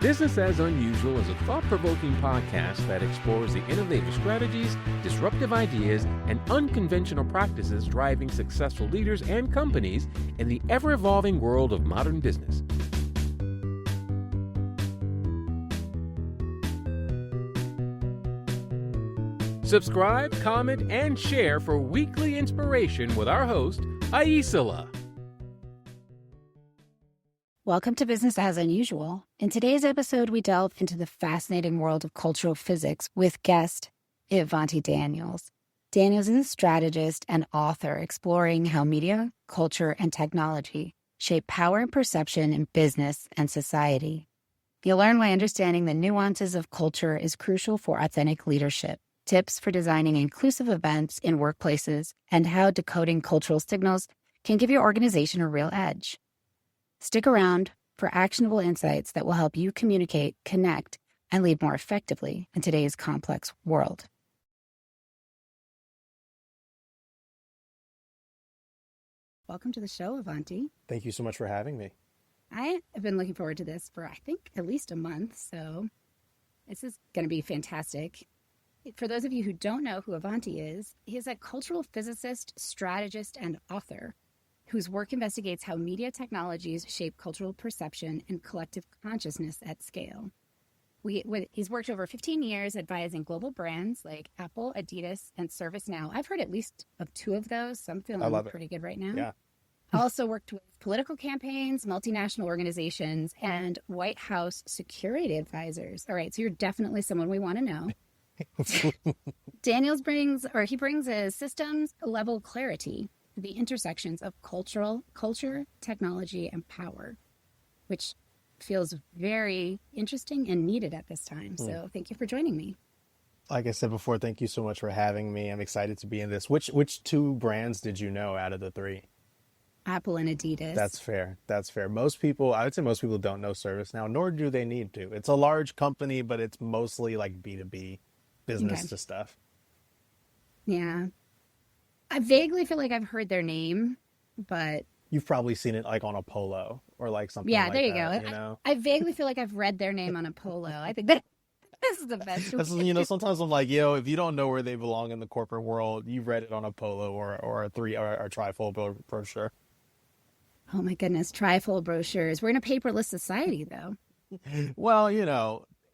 Business as Unusual is a thought-provoking podcast that explores the innovative strategies, disruptive ideas, and unconventional practices driving successful leaders and companies in the ever-evolving world of modern business. Subscribe, comment, and share for weekly inspiration with our host, Aicila. Welcome to Business as Unusual. In today's episode, we delve into the fascinating world of cultural physics with guest Evante Daniels. Daniels is a strategist and author exploring how media, culture, and technology shape power and perception in business and society. You'll learn why understanding the nuances of culture is crucial for authentic leadership, tips for designing inclusive events in workplaces, and how decoding cultural signals can give your organization a real edge. Stick around for actionable insights that will help you communicate, connect, and lead more effectively in today's complex world. Welcome to the show, Evante. Thank you so much for having me. I have been looking forward to this for, I think, at least a month, so this is going to be fantastic. For those of you who don't know who Evante is, he is a cultural physicist, strategist, and author whose work investigates how media technologies shape cultural perception and collective consciousness at scale. He's worked over 15 years advising global brands like Apple, Adidas, and ServiceNow. I've heard at least of two of those, so I'm feeling pretty good right now. Yeah. Also worked with political campaigns, multinational organizations, and White House security advisors. All right, so you're definitely someone we want to know. Daniels brings a systems level clarity to the intersections of culture, technology, and power, which feels very interesting and needed at this time. So thank you for joining me. Like I said before, thank you so much for having me. I'm excited to be in this. Which two brands did you know out of the three? Apple and Adidas. That's fair. I would say most people don't know ServiceNow, nor do they need to. It's a large company, but it's mostly like B2B business to stuff. Yeah. I vaguely feel like I've heard their name, but You've probably seen it like on a polo or like something like that. Yeah, there you go. You know? I vaguely feel like I've read their name on a polo. I think that this is the best. Sometimes I'm like, if you don't know where they belong in the corporate world, you've read it on a polo or a trifold brochure. Oh my goodness, trifold brochures. We're in a paperless society, though. Well,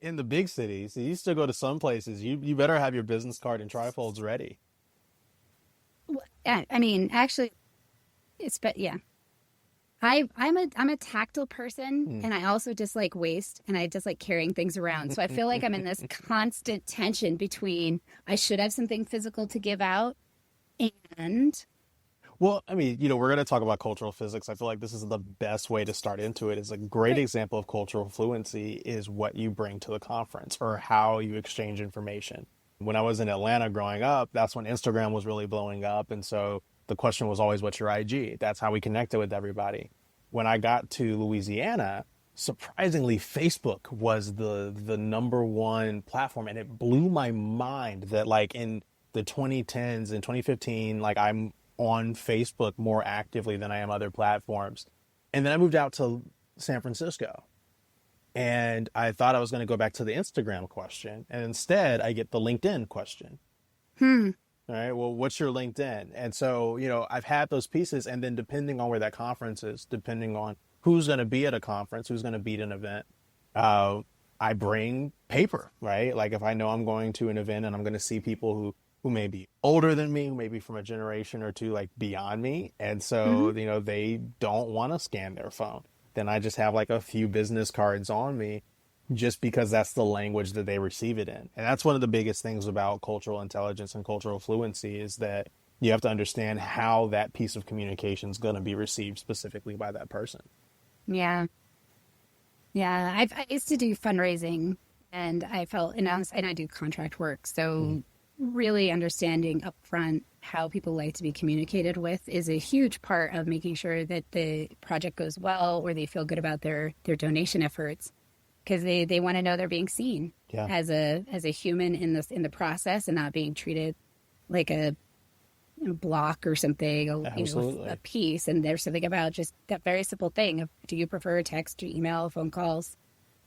in the big cities, you still go to some places. You better have your business card and trifolds ready. I mean, actually, I'm a tactile person, and I also dislike waste, and I dislike carrying things around. So I feel like I'm in this constant tension between I should have something physical to give out, and well, I mean, we're going to talk about cultural physics. I feel like this is the best way to start into it. It's a great example of cultural fluency is what you bring to the conference or how you exchange information. When I was in Atlanta growing up, that's when Instagram was really blowing up. And so the question was always, what's your IG? That's how we connected with everybody. When I got to Louisiana, surprisingly, Facebook was the number one platform. And it blew my mind that like in the 2010s and 2015, like I'm on Facebook more actively than I am other platforms. And then I moved out to San Francisco. And I thought I was going to go back to the Instagram question. And instead, I get the LinkedIn question. All right, well, what's your LinkedIn? And so, I've had those pieces. And then depending on where that conference is, depending on who's going to be at a conference, who's going to be at an event, I bring paper, right? Like if I know I'm going to an event and I'm going to see people who may be older than me, who may be from a generation or two, like beyond me. And so, they don't want to scan their phone. Then I just have like a few business cards on me just because that's the language that they receive it in. And that's one of the biggest things about cultural intelligence and cultural fluency is that you have to understand how that piece of communication is going to be received specifically by that person. Yeah. I used to do fundraising and I felt, and I do contract work. So really understanding upfront how people like to be communicated with is a huge part of making sure that the project goes well or they feel good about their donation efforts because they want to know they're being seen as a human in the process and not being treated like a block or something, a piece. And there's something about just that very simple thing of, do you prefer text or email, phone calls?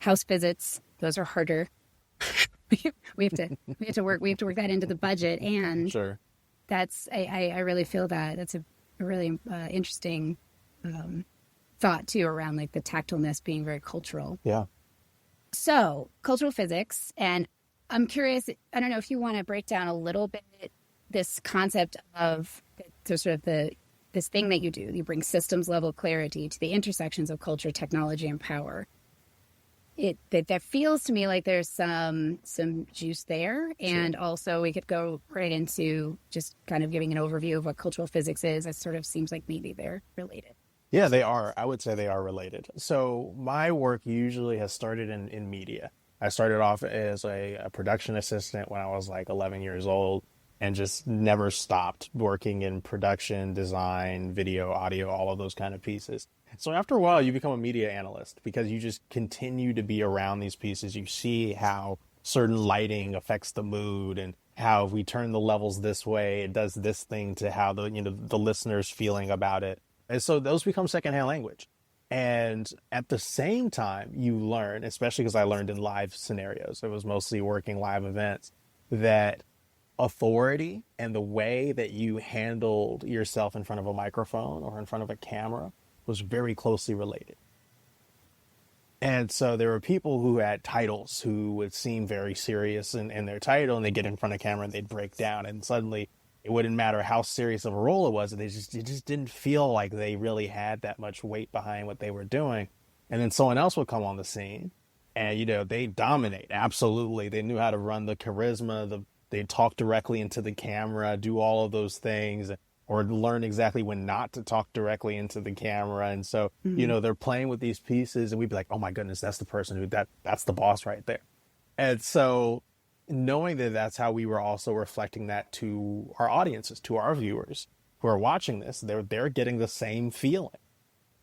house visits, those are harder. we have to work that into the budget. And Sure. I really feel that that's a really interesting thought too, around like the tactileness being very cultural. Yeah. So cultural physics, and I'm curious, I don't know if you want to break down a little bit this concept of this thing that you bring systems level clarity to the intersections of culture, technology, and power. That feels to me like there's some juice there. And Sure. also we could go right into just kind of giving an overview of what cultural physics is. It sort of seems like maybe they're related. Yeah, they are. I would say they are related. So my work usually has started in media. I started off as a production assistant when I was like 11 years old and just never stopped working in production, design, video, audio, all of those kind of pieces. So after a while, you become a media analyst because you just continue to be around these pieces. You see how certain lighting affects the mood and how if we turn the levels this way, it does this thing to how the listener's feeling about it. And so those become secondhand language. And at the same time, you learn, especially because I learned in live scenarios, it was mostly working live events, that authority and the way that you handled yourself in front of a microphone or in front of a camera was very closely related. And so there were people who had titles who would seem very serious in their title, and they get in front of camera and they'd break down, and suddenly it wouldn't matter how serious of a role it was. It just didn't feel like they really had that much weight behind what they were doing. And then someone else would come on the scene and, they dominate. Absolutely. They knew how to run the charisma. They'd talk directly into the camera, do all of those things, or learn exactly when not to talk directly into the camera. And so, they're playing with these pieces and we'd be like, oh my goodness, that's the person that's the boss right there. And so knowing that that's how we were also reflecting that to our audiences, to our viewers who are watching this, they're getting the same feeling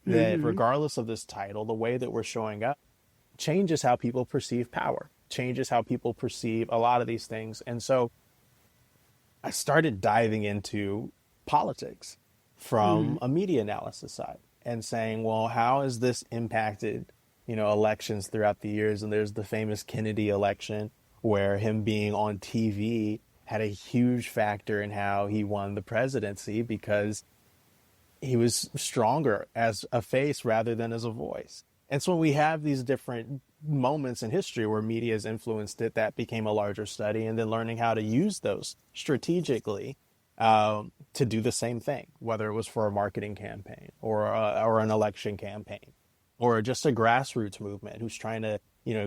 that regardless of this title, the way that we're showing up changes how people perceive power, changes how people perceive a lot of these things. And so I started diving into politics from a media analysis side and saying, well, how has this impacted, elections throughout the years? And there's the famous Kennedy election, where him being on TV had a huge factor in how he won the presidency because he was stronger as a face rather than as a voice. And so when we have these different moments in history where media has influenced it, that became a larger study, and then learning how to use those strategically to do the same thing, whether it was for a marketing campaign or an election campaign or just a grassroots movement who's trying to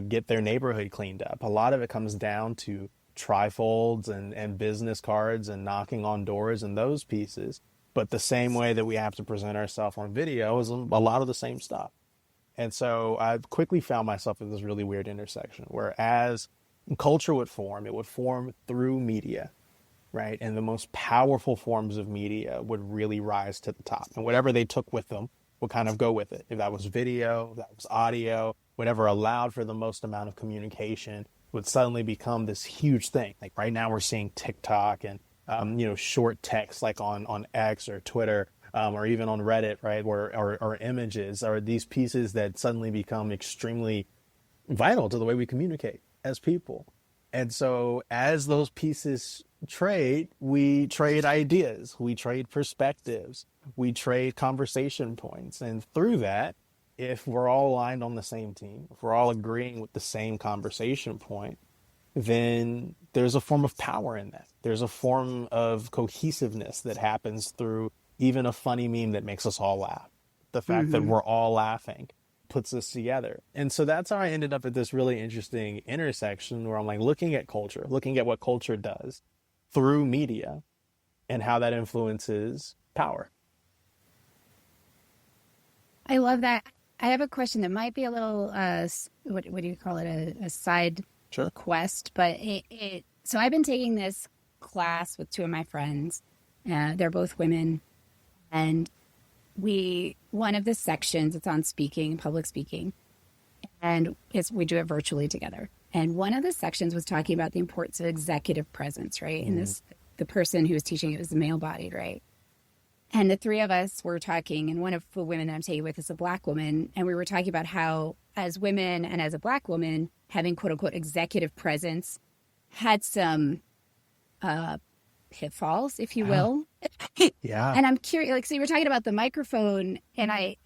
get their neighborhood cleaned up. A lot of it comes down to trifolds and business cards and knocking on doors and those pieces. But the same way that we have to present ourselves on video is a lot of the same stuff. And so I quickly found myself at this really weird intersection where as culture would form, it would form through media, right? And the most powerful forms of media would really rise to the top. And whatever they took with them would kind of go with it. If that was video, if that was audio, whatever allowed for the most amount of communication would suddenly become this huge thing. Like right now we're seeing TikTok and, short text like on X or Twitter, or even on Reddit, right? Or images are these pieces that suddenly become extremely vital to the way we communicate as people. And so as those pieces trade, we trade ideas, we trade perspectives, we trade conversation points. And through that, if we're all aligned on the same team, if we're all agreeing with the same conversation point, then there's a form of power in that. There's a form of cohesiveness that happens through even a funny meme that makes us all laugh. The fact that we're all laughing puts us together. And so that's how I ended up at this really interesting intersection where I'm like looking at culture, looking at what culture does through media and how that influences power. I love that. I have a question that might be a little, what do you call it? A side quest, but so I've been taking this class with two of my friends. They're both women. And one of the sections, it's on speaking, public speaking, and we do it virtually together. And one of the sections was talking about the importance of executive presence, right? And the person who was teaching it was male-bodied, right? And the three of us were talking, and one of the women that I'm taking with is a Black woman. And we were talking about how, as women and as a Black woman, having quote unquote executive presence had some pitfalls, if you will. Yeah. And I'm curious, like, so you were talking about the microphone, and I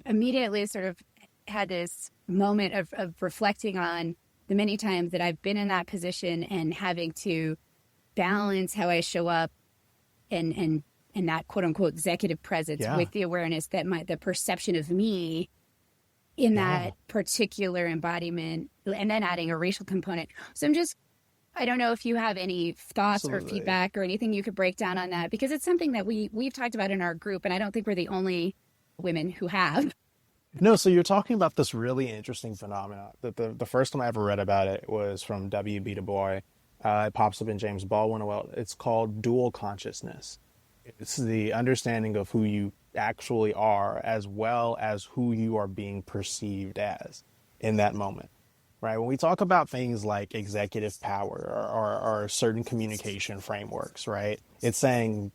immediately sort of had this moment of reflecting on the many times that I've been in that position and having to balance how I show up and that quote unquote executive presence with the awareness that the perception of me in that particular embodiment, and then adding a racial component. So I don't know if you have any thoughts or feedback or anything you could break down on that, because it's something that we've talked about in our group, and I don't think we're the only women who have. No, so you're talking about this really interesting phenomenon. The first time I ever read about it was from W.B. Du Bois. It pops up in James Baldwin. Well, it's called dual consciousness. It's the understanding of who you actually are as well as who you are being perceived as in that moment, right? When we talk about things like executive power or certain communication frameworks, right? It's saying,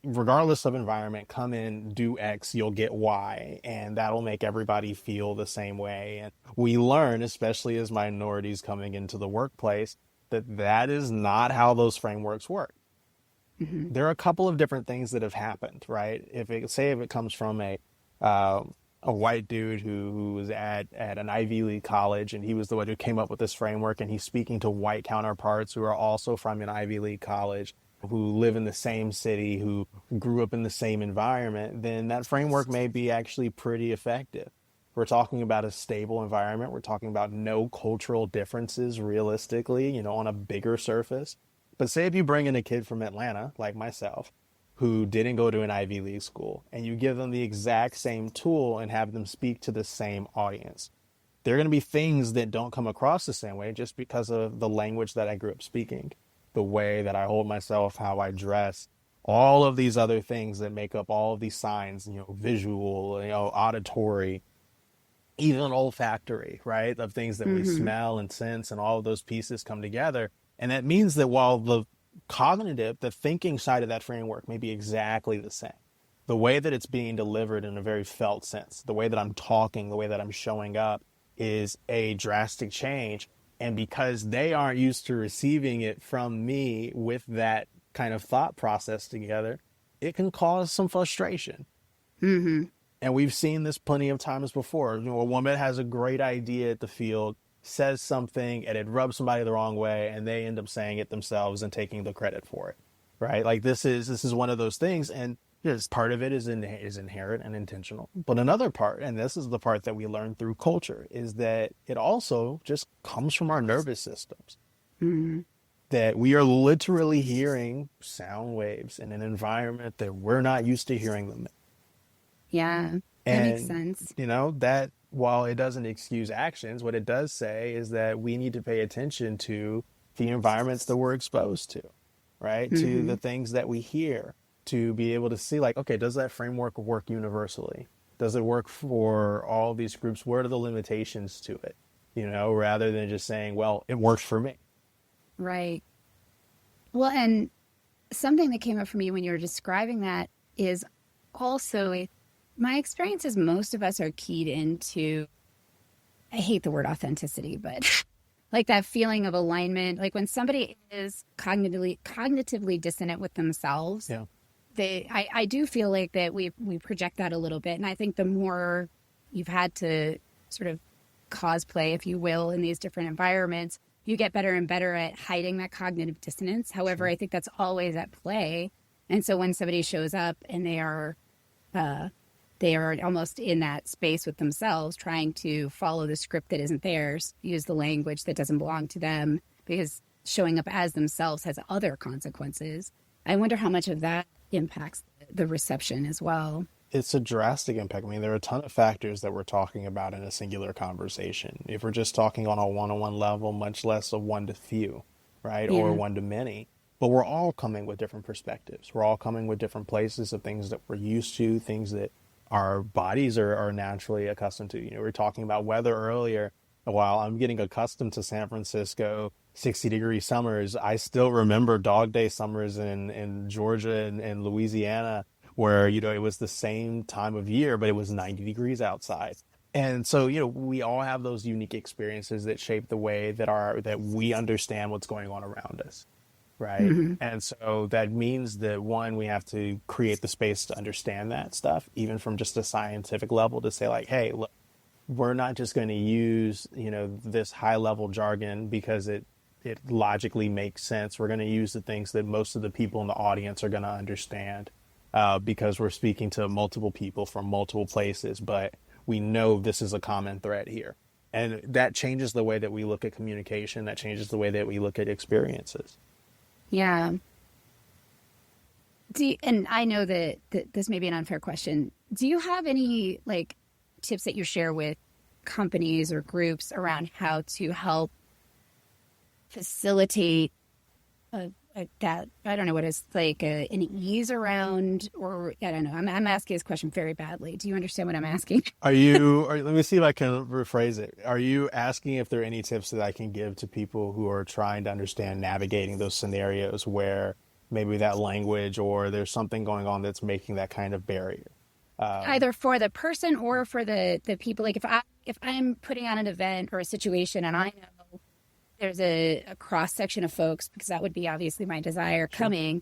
regardless of environment, come in, do X, you'll get Y, and that'll make everybody feel the same way. And we learn, especially as minorities coming into the workplace, that is not how those frameworks work. Mm-hmm. There are a couple of different things that have happened, right? If it comes from a white dude who was at an Ivy League college, and he was the one who came up with this framework, and he's speaking to white counterparts who are also from an Ivy League college, who live in the same city, who grew up in the same environment, then that framework may be actually pretty effective. We're talking about a stable environment. We're talking about no cultural differences realistically, on a bigger surface. But say if you bring in a kid from Atlanta, like myself, who didn't go to an Ivy League school, and you give them the exact same tool and have them speak to the same audience, there are going to be things that don't come across the same way just because of the language that I grew up speaking, the way that I hold myself, how I dress, all of these other things that make up all of these signs, visual, auditory, even olfactory, right? Of things that we smell and sense, and all of those pieces come together. And that means that while the thinking side of that framework may be exactly the same, the way that it's being delivered in a very felt sense, the way that I'm talking, the way that I'm showing up is a drastic change. And because they aren't used to receiving it from me with that kind of thought process together, it can cause some frustration. Mm-hmm. And we've seen this plenty of times before. A woman has a great idea at the field, says something, and it rubs somebody the wrong way, and they end up saying it themselves and taking the credit for it, right? Like this is one of those things, and part of it is inherent and intentional. But another part, and this is the part that we learn through culture, is that it also just comes from our nervous systems. Mm-hmm. That we are literally hearing sound waves in an environment that we're not used to hearing them in. Yeah, that makes sense. That while it doesn't excuse actions, what it does say is that we need to pay attention to the environments that we're exposed to, right? Mm-hmm. To the things that we hear, to be able to see, like, okay, does that framework work universally? Does it work for all these groups? What are the limitations to it? Rather than just saying, well, it works for me. Right. Well, and something that came up for me when you were describing that is also my experience is most of us are keyed into, I hate the word authenticity, but like that feeling of alignment. Like when somebody is cognitively dissonant with themselves, I do feel like that we project that a little bit. And I think the more you've had to sort of cosplay, if you will, in these different environments, you get better and better at hiding that cognitive dissonance. However, I think that's always at play. And so when somebody shows up and they are almost in that space with themselves, trying to follow the script that isn't theirs, use the language that doesn't belong to them, because showing up as themselves has other consequences. I wonder how much of that impacts the reception as well. It's a drastic impact. I mean, there are a ton of factors that we're talking about in a singular conversation. If we're just talking on a one-on-one level, much less a one to few, right? Or one to many. But we're all coming with different perspectives. We're all coming with different places of things that we're used to, things that our bodies are naturally accustomed to. We're talking about weather earlier. While I'm getting accustomed to San Francisco 60-degree summers, I still remember dog day summers in Georgia and Louisiana where, it was the same time of year, but it was 90 degrees outside. And so, we all have those unique experiences that shape the way that we understand what's going on around us. Right. Hmm. And so that means that one, we have to create the space to understand that stuff, even from just a scientific level, to say like, hey, look, we're not just going to use, this high level jargon because it logically makes sense. We're going to use the things that most of the people in the audience are going to understand, because we're speaking to multiple people from multiple places, but we know this is a common thread here. And that changes the way that we look at communication. That changes the way that we look at experiences. Yeah. And I know that this may be an unfair question. Do you have any like tips that you share with companies or groups around how to help facilitate that, I don't know what it's like, an ease around, or I don't know. I'm asking this question very badly. Do you understand what I'm asking? Let me see if I can rephrase it. Are you asking if there are any tips that I can give to people who are trying to understand navigating those scenarios where maybe that language or there's something going on that's making that kind of barrier? Either for the person or for the people. Like if I'm putting on an event or a situation and I know there's a cross section of folks, because that would be obviously my desire, coming,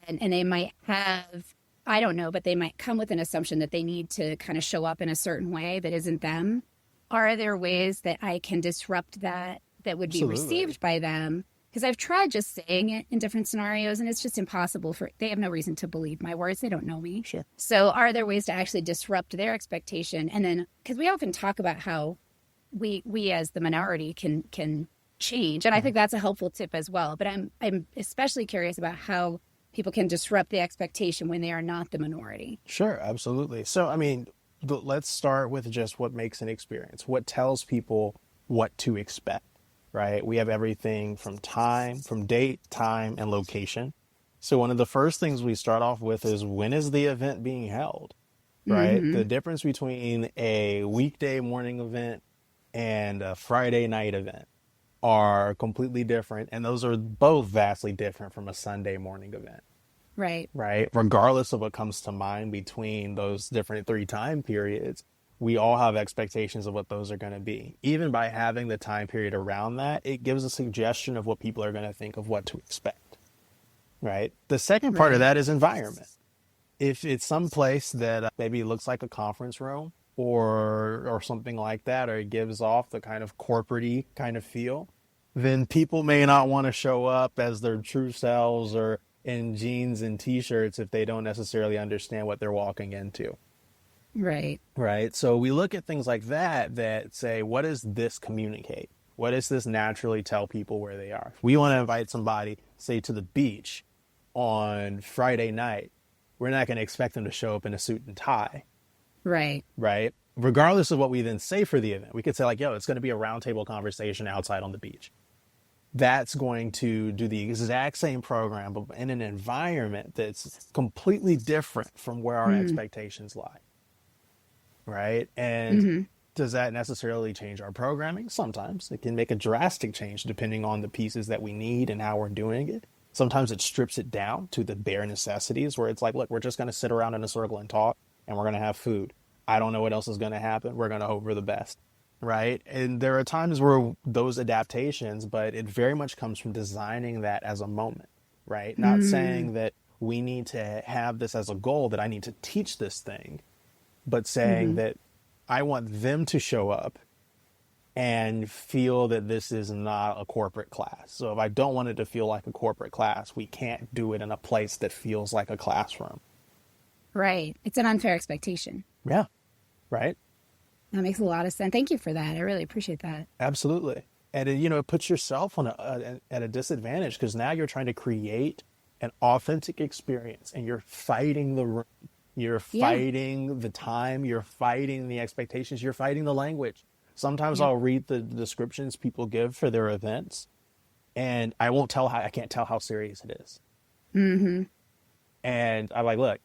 and they might have, I don't know, but they might come with an assumption that they need to kind of show up in a certain way that isn't them. Are there ways that I can disrupt that would be Absolutely. received by them? Because I've tried just saying it in different scenarios, and it's just impossible they have no reason to believe my words. They don't know me. Sure. So are there ways to actually disrupt their expectation? And then, because we often talk about how we as the minority can change. And I think that's a helpful tip as well. But I'm especially curious about how people can disrupt the expectation when they are not the minority. Sure, absolutely. So, I mean, let's start with just what makes an experience. What tells people what to expect, right? We have everything from date, time, and location. So one of the first things we start off with is, when is the event being held, right? Mm-hmm. The difference between a weekday morning event and a Friday night event are completely different. And those are both vastly different from a Sunday morning event. Right. Right? Regardless of what comes to mind between those different 3 time periods, we all have expectations of what those are going to be. Even by having the time period around that, it gives a suggestion of what people are going to think of what to expect. Right? The second part of that is environment. If it's some place that maybe looks like a conference room or something like that, or it gives off the kind of corporate-y kind of feel, then people may not want to show up as their true selves or in jeans and t-shirts if they don't necessarily understand what they're walking into. Right. Right. So we look at things like that say, what does this communicate? What does this naturally tell people where they are? If we want to invite somebody, say, to the beach on Friday night, we're not going to expect them to show up in a suit and tie. Right. Right. Regardless of what we then say for the event, we could say like, yo, it's going to be a roundtable conversation outside on the beach. That's going to do the exact same program, but in an environment that's completely different from where our expectations lie. Right. And does that necessarily change our programming? Sometimes it can make a drastic change depending on the pieces that we need and how we're doing it. Sometimes it strips it down to the bare necessities where it's like, look, we're just going to sit around in a circle and talk, and we're going to have food. I don't know what else is going to happen. We're going to hope for the best. Right. And there are times where those adaptations, but it very much comes from designing that as a moment. Right. Not saying that we need to have this as a goal, that I need to teach this thing, but saying that I want them to show up and feel that this is not a corporate class. So if I don't want it to feel like a corporate class, we can't do it in a place that feels like a classroom. Right. It's an unfair expectation. Yeah. Right. That makes a lot of sense. Thank you for that. I really appreciate that. Absolutely. And it puts yourself on at a disadvantage, because now you're trying to create an authentic experience, and you're fighting the room. You're fighting the time. You're fighting the expectations. You're fighting the language. Sometimes I'll read the descriptions people give for their events, and I can't tell how serious it is. Mm-hmm. And I'm like, look,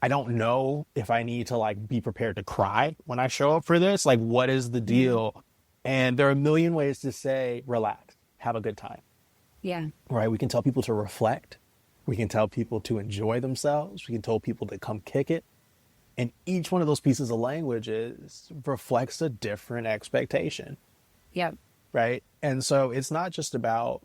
I don't know if I need to be prepared to cry when I show up for this. Like, what is the deal? And there are a million ways to say, relax, have a good time. Yeah. Right. We can tell people to reflect. We can tell people to enjoy themselves. We can tell people to come kick it. And each one of those pieces of language reflects a different expectation, Yep. right? And so it's not just about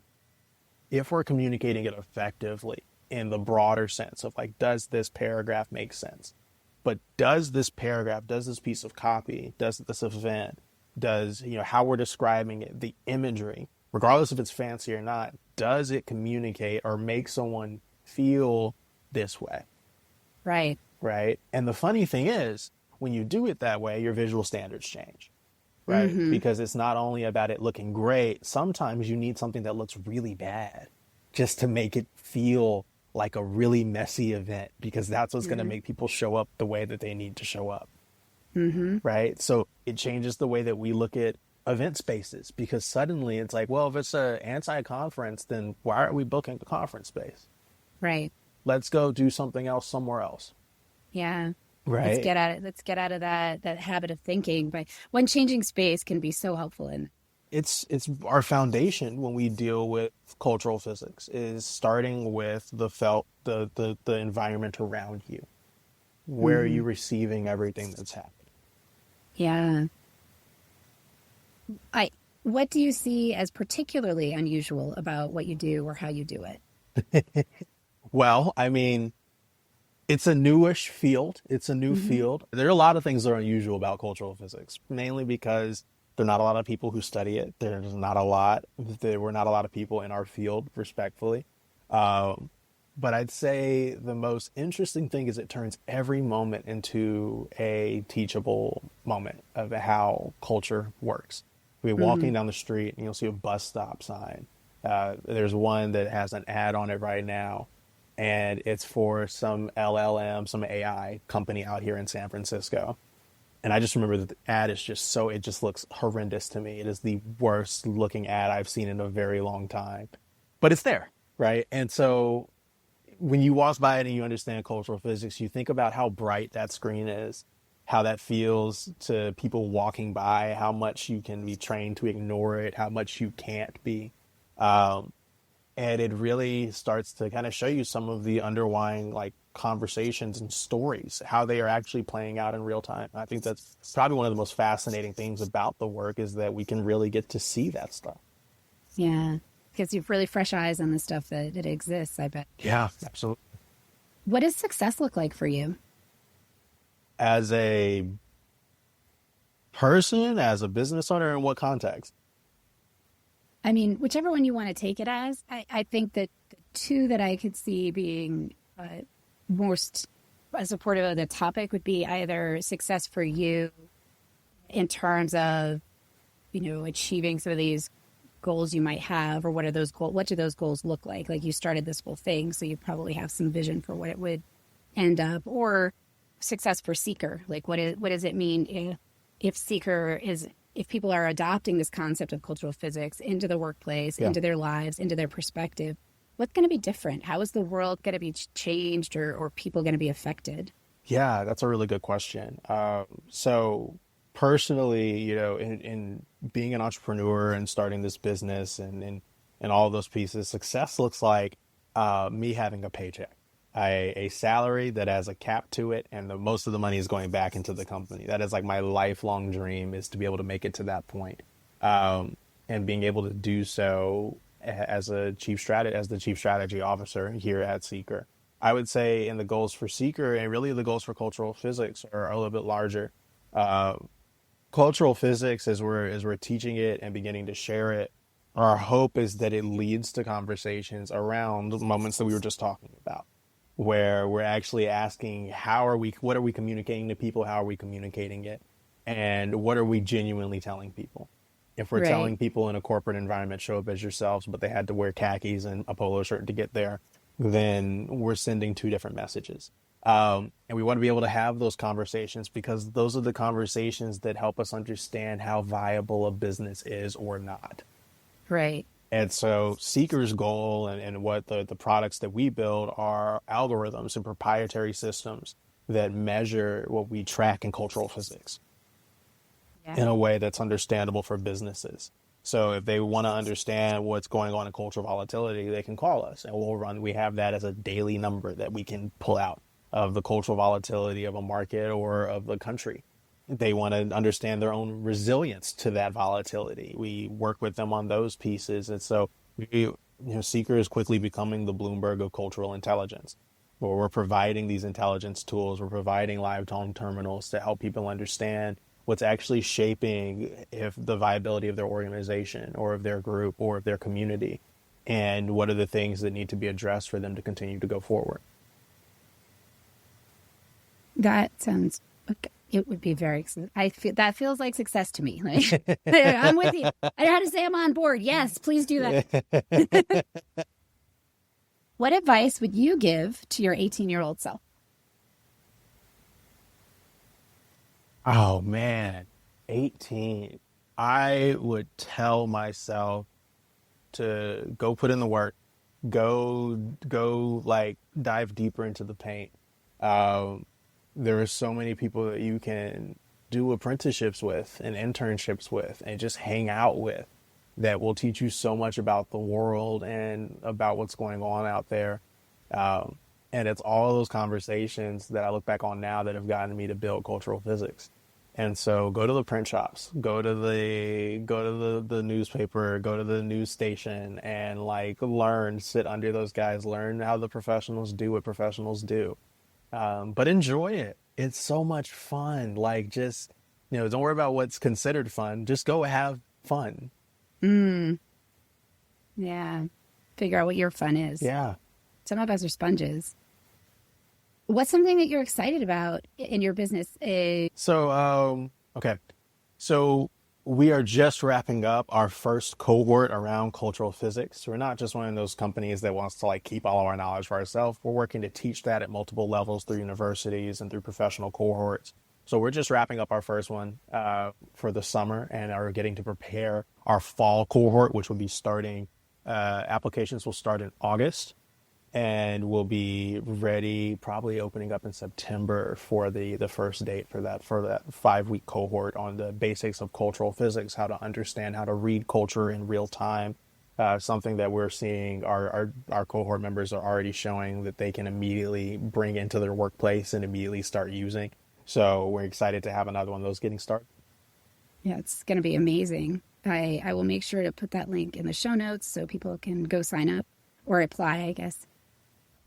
if we're communicating it effectively in the broader sense of like, does this paragraph make sense? But does this paragraph, does this piece of copy, does this event, does, how we're describing it, the imagery, regardless if it's fancy or not, does it communicate or make someone feel this way? Right. Right. And the funny thing is, when you do it that way, your visual standards change, right? Because it's not only about it looking great. Sometimes you need something that looks really bad just to make it feel like a really messy event, because that's what's going to make people show up the way that they need to show up. Right. So it changes the way that we look at event spaces, because suddenly it's like, well, if it's an anti-conference, then why aren't we booking a conference space? Right. Let's go do something else somewhere else. Yeah. Right. Let's get out of that habit of thinking. But when changing space can be so helpful in. It's our foundation when we deal with cultural physics, is starting with the environment around you. Where are you receiving everything that's happening? Yeah. What do you see as particularly unusual about what you do or how you do it? Well, I mean, it's a newish field. It's a new field. There are a lot of things that are unusual about cultural physics, mainly because there are not a lot of people who study it. There were not a lot of people in our field, respectfully. But I'd say the most interesting thing is it turns every moment into a teachable moment of how culture works. We're walking down the street and you'll see a bus stop sign. There's one that has an ad on it right now, and it's for some LLM, some AI company out here in San Francisco. And I just remember that the ad is it just looks horrendous to me. It is the worst looking ad I've seen in a very long time, but it's there, right? And so when you walk by it and you understand cultural physics, you think about how bright that screen is, how that feels to people walking by, how much you can be trained to ignore it, how much you can't be. And it really starts to kind of show you some of the underlying like conversations and stories, how they are actually playing out in real time. I think that's probably one of the most fascinating things about the work, is that we can really get to see that stuff. Yeah. Because you've really fresh eyes on the stuff that exists, I bet. Yeah, absolutely. What does success look like for you? As a person, as a business owner, in what context? I mean, whichever one you want to take it as. I think that the two that I could see being most supportive of the topic would be either success for you in terms of, achieving some of these goals you might have, or what do those goals look like? Like, you started this whole thing, so you probably have some vision for what it would end up, or success for Seeker. Like, what does it mean if people are adopting this concept of cultural physics into the workplace, into their lives, into their perspective? What's going to be different? How is the world going to be changed, or people going to be affected? Yeah, that's a really good question. So personally, in being an entrepreneur and starting this business and all those pieces, success looks like me having a paycheck, a salary that has a cap to it, and most of the money is going back into the company. That is like my lifelong dream, is to be able to make it to that point, and being able to do so as the chief strategy officer here at Seeker. I would say in the goals for Seeker, and really the goals for cultural physics, are a little bit larger. Cultural physics, as we're teaching it and beginning to share it, our hope is that it leads to conversations around the moments that we were just talking about, where we're actually asking, what are we communicating to people? How are we communicating it? And what are we genuinely telling people? If we're telling people in a corporate environment, show up as yourselves, but they had to wear khakis and a polo shirt to get there, then we're sending two different messages. And we want to be able to have those conversations, because those are the conversations that help us understand how viable a business is or not. Right. And so Seeker's goal and what the products that we build are algorithms and proprietary systems that measure what we track in cultural physics in a way that's understandable for businesses. So if they want to understand what's going on in cultural volatility, they can call us and we have that as a daily number that we can pull out of the cultural volatility of a market or of the country. They want to understand their own resilience to that volatility. We work with them on those pieces. And so Seeker is quickly becoming the Bloomberg of cultural intelligence, where we're providing these intelligence tools. We're providing live tone terminals to help people understand what's actually shaping if the viability of their organization or of their group or of their community, and what are the things that need to be addressed for them to continue to go forward. That sounds okay. It would be very, that feels like success to me. Like, I'm with you. I know how to say I'm on board. Yes, please do that. What advice would you give to your 18-year-old self? Oh man, 18. I would tell myself to go put in the work, go like dive deeper into the paint. There are so many people that you can do apprenticeships with and internships with and just hang out with that will teach you so much about the world and about what's going on out there. And it's all those conversations that I look back on now that have gotten me to build cultural physics. And so go to the print shops, go to the newspaper, go to the news station, and like learn, sit under those guys, learn how the professionals do what professionals do. But enjoy it. It's so much fun. Like, just, don't worry about what's considered fun. Just go have fun. Yeah. Figure out what your fun is. Yeah. Some of us are sponges. What's something that you're excited about in your business? Okay. So we are just wrapping up our first cohort around cultural physics. We're not just one of those companies that wants to like keep all of our knowledge for ourselves. We're working to teach that at multiple levels through universities and through professional cohorts. So we're just wrapping up our first one for the summer and are getting to prepare our fall cohort, which will be starting, applications will start in August. And we'll be ready, probably opening up in September for the first date for that 5-week cohort on the basics of cultural physics, how to understand how to read culture in real time. Something that we're seeing our cohort members are already showing that they can immediately bring into their workplace and immediately start using. So we're excited to have another one of those getting started. Yeah, it's going to be amazing. I will make sure to put that link in the show notes so people can go sign up or apply, I guess.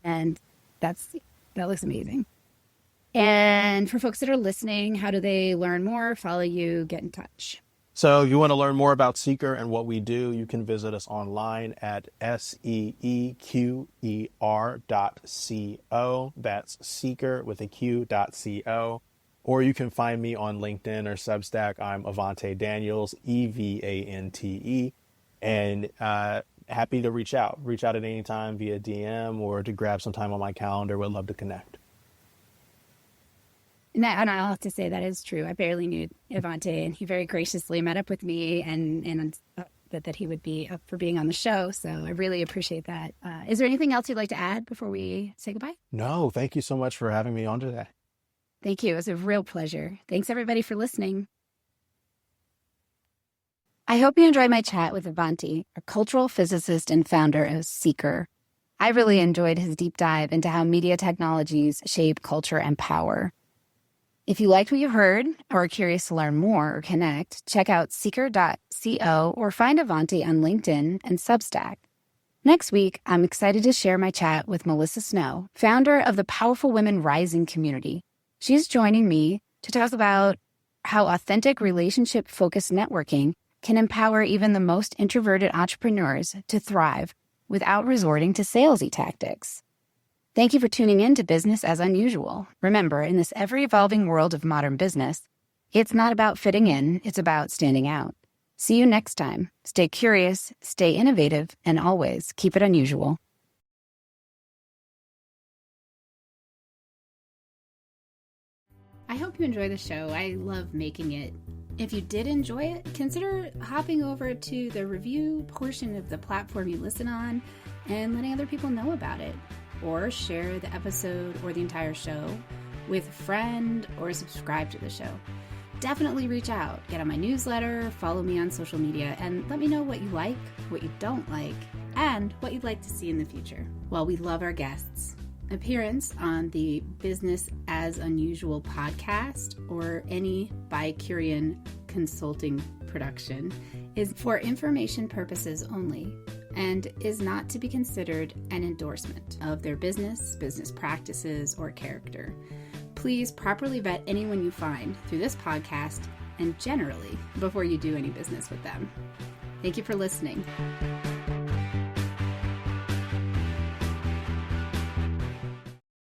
And that looks amazing. And for folks that are listening, how do they learn more, follow you, get in touch? So if you want to learn more about Seeker and what we do, you can visit us online at seeker.co. That's Seeker with a Q.co. Or you can find me on LinkedIn or Substack. I'm Evante Daniels, Evante. And happy to reach out at any time via DM or to grab some time on my calendar. Would love to connect. And I'll have to say that is true. I barely knew Evante, and he very graciously met up with me and that he would be up for being on the show. So I really appreciate that. Is there anything else you'd like to add before we say goodbye? No, thank you so much for having me on today. Thank you. It was a real pleasure. Thanks everybody for listening. I hope you enjoyed my chat with Evante, a cultural physicist and founder of Seeker. I really enjoyed his deep dive into how media technologies shape culture and power. If you liked what you heard or are curious to learn more or connect, check out seeker.co or find Evante on LinkedIn and Substack. Next week, I'm excited to share my chat with Melissa Snow, founder of the Powerful Women Rising community. She's joining me to talk about how authentic relationship-focused networking can empower even the most introverted entrepreneurs to thrive without resorting to salesy tactics. Thank you for tuning in to Business as Unusual. Remember, in this ever-evolving world of modern business, it's not about fitting in, it's about standing out. See you next time. Stay curious, stay innovative, and always keep it unusual. I hope you enjoy the show. I love making it. If you did enjoy it, consider hopping over to the review portion of the platform you listen on and letting other people know about it. Or share the episode or the entire show with a friend or subscribe to the show. definitely reach out. Get on my newsletter, follow me on social media, and let me know what you like, what you don't like, and what you'd like to see in the future. While we love our guests, appearance on the Business as Unusual podcast or any Bicurean consulting production is for information purposes only and is not to be considered an endorsement of their business practices, or character. Please properly vet anyone you find through this podcast and generally before you do any business with them. Thank you for listening.